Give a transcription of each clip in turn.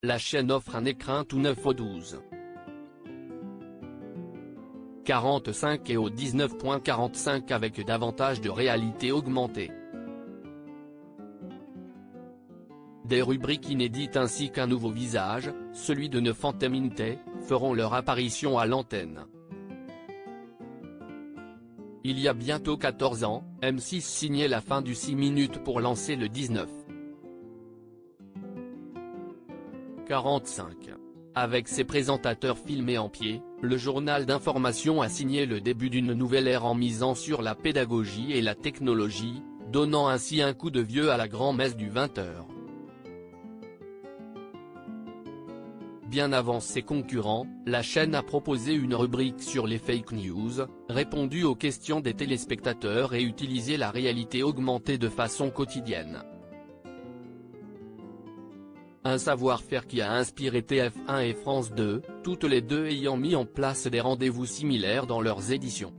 la chaîne offre un écran tout neuf au 12,45 et au 19,45 avec davantage de réalité augmentée. Des rubriques inédites ainsi qu'un nouveau visage, celui de Nefanteminte, feront leur apparition à l'antenne. Il y a bientôt 14 ans, M6 signait la fin du 6 minutes pour lancer le 19,45. Avec ses présentateurs filmés en pied, le journal d'information a signé le début d'une nouvelle ère en misant sur la pédagogie et la technologie, donnant ainsi un coup de vieux à la grand-messe du 20h. Bien avant ses concurrents, la chaîne a proposé une rubrique sur les fake news, répondu aux questions des téléspectateurs et utilisé la réalité augmentée de façon quotidienne. Un savoir-faire qui a inspiré TF1 et France 2, toutes les deux ayant mis en place des rendez-vous similaires dans leurs éditions.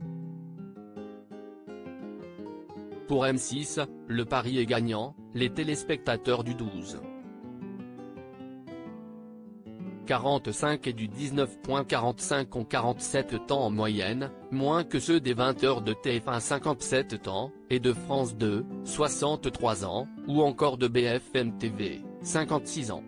Pour M6, le pari est gagnant, les téléspectateurs du 12,45 et du 19,45 ont 47 ans en moyenne, moins que ceux des 20h de TF1 57 ans, et de France 2, 63 ans, ou encore de BFM TV, 56 ans.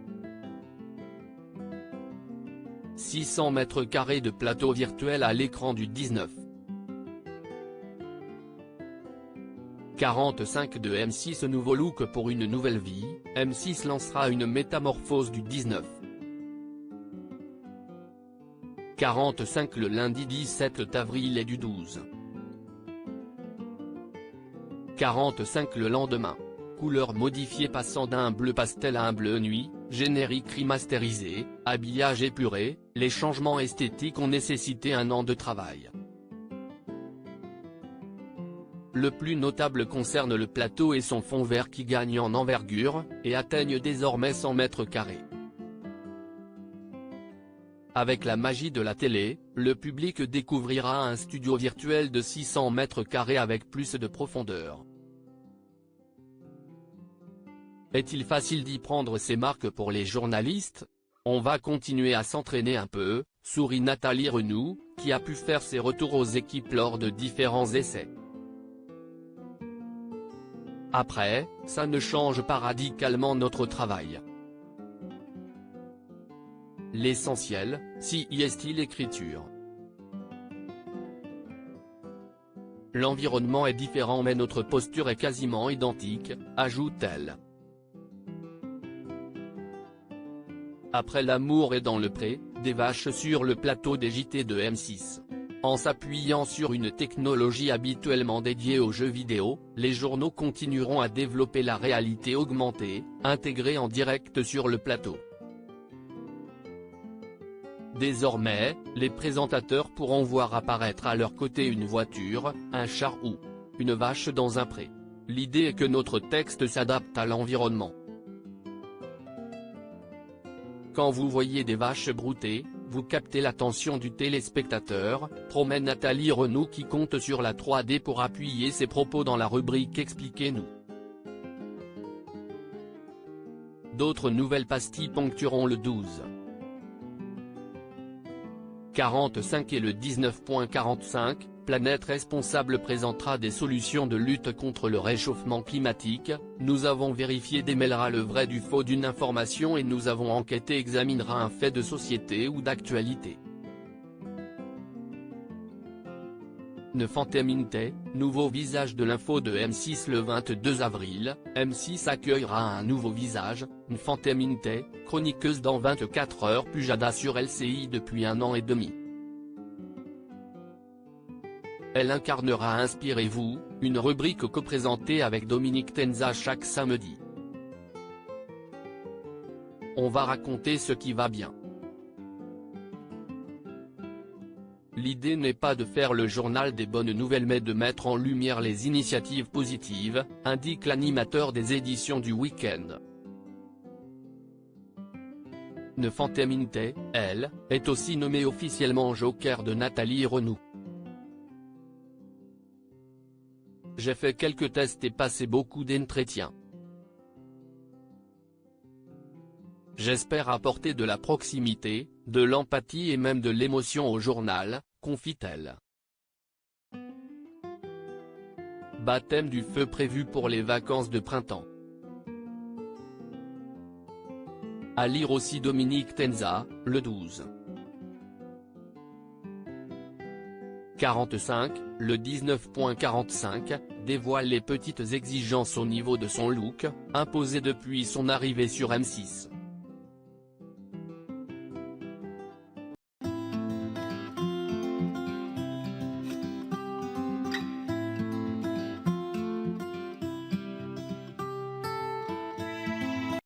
600 mètres carrés de plateau virtuel à l'écran du 19,45 de M6. Nouveau look pour une nouvelle vie, M6 lancera une métamorphose du 19,45 le lundi 17 avril et du 12,45 le lendemain. Couleurs modifiées passant d'un bleu pastel à un bleu nuit, générique remasterisé, habillage épuré, les changements esthétiques ont nécessité un an de travail. Le plus notable concerne le plateau et son fond vert qui gagnent en envergure, et atteignent désormais 100 mètres carrés. Avec la magie de la télé, le public découvrira un studio virtuel de 600 mètres carrés avec plus de profondeur. Est-il facile d'y prendre ses marques pour les journalistes? On va continuer à s'entraîner un peu, sourit Nathalie Renou, qui a pu faire ses retours aux équipes lors de différents essais. Après, ça ne change pas radicalement notre travail. L'essentiel, si y est-il l'écriture. L'environnement est différent mais notre posture est quasiment identique, ajoute-t-elle. Après L'amour est dans le pré, des vaches sur le plateau des JT de M6. En s'appuyant sur une technologie habituellement dédiée aux jeux vidéo, les journaux continueront à développer la réalité augmentée, intégrée en direct sur le plateau. Désormais, les présentateurs pourront voir apparaître à leur côté une voiture, un char ou une vache dans un pré. L'idée est que notre texte s'adapte à l'environnement. Quand vous voyez des vaches brouter, vous captez l'attention du téléspectateur, promet Nathalie Renou qui compte sur la 3D pour appuyer ses propos dans la rubrique Expliquez-nous. D'autres nouvelles pastilles ponctueront le 12,45 et le 19,45, Planète Responsable présentera des solutions de lutte contre le réchauffement climatique, Nous avons vérifié démêlera le vrai du faux d'une information et Nous avons enquêté examinera un fait de société ou d'actualité. Nefanteminte, nouveau visage de l'info de M6 le 22 avril, M6 accueillera un nouveau visage, Nefanteminte, chroniqueuse dans 24 heures Pujada sur LCI depuis 1 an et demi. Elle incarnera Inspirez-vous, une rubrique co-présentée avec Dominique Tenza chaque samedi. On va raconter ce qui va bien. L'idée n'est pas de faire le journal des bonnes nouvelles mais de mettre en lumière les initiatives positives, indique l'animateur des éditions du week-end. Nefanteminte, elle, est aussi nommée officiellement joker de Nathalie Renou. J'ai fait quelques tests et passé beaucoup d'entretiens. J'espère apporter de la proximité, de l'empathie et même de l'émotion au journal, confie-t-elle. Baptême du feu prévu pour les vacances de printemps. À lire aussi Dominique Tenza, le 12. 45, le 19.45, dévoile les petites exigences au niveau de son look, imposées depuis son arrivée sur M6.